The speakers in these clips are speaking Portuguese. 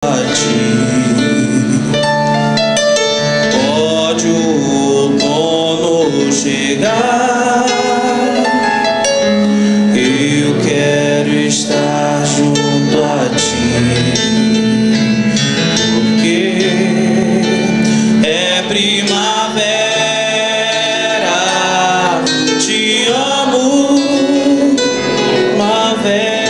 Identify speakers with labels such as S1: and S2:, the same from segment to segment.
S1: Pode o outono chegar, eu quero estar junto a ti, porque é primavera, te amo, primavera.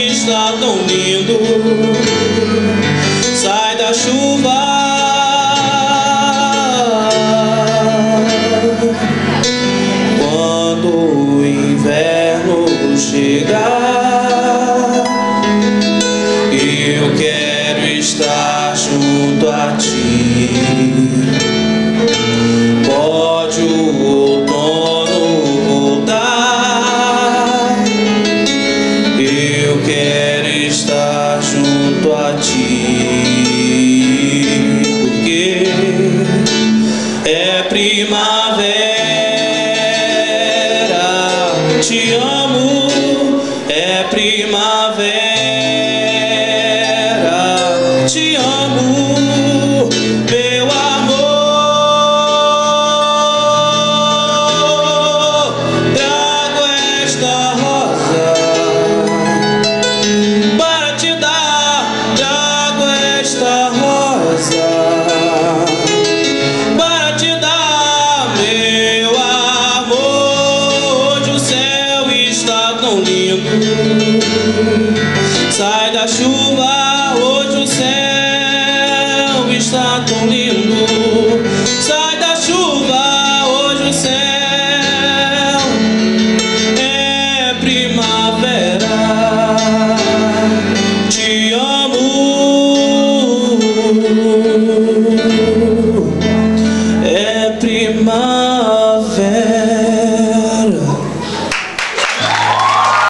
S1: Está tão lindo, sai da chuva. Quando o inverno chegar, eu quero estar junto a ti. Pode o outono voltar, eu quero estar junto a ti, porque é primavera, te amo, é primavera, te amo, meu amor. Trago esta rosa para te dar, trago esta rosa para te dar, meu amor. Hoje o céu está tão lindo, sai da chuva.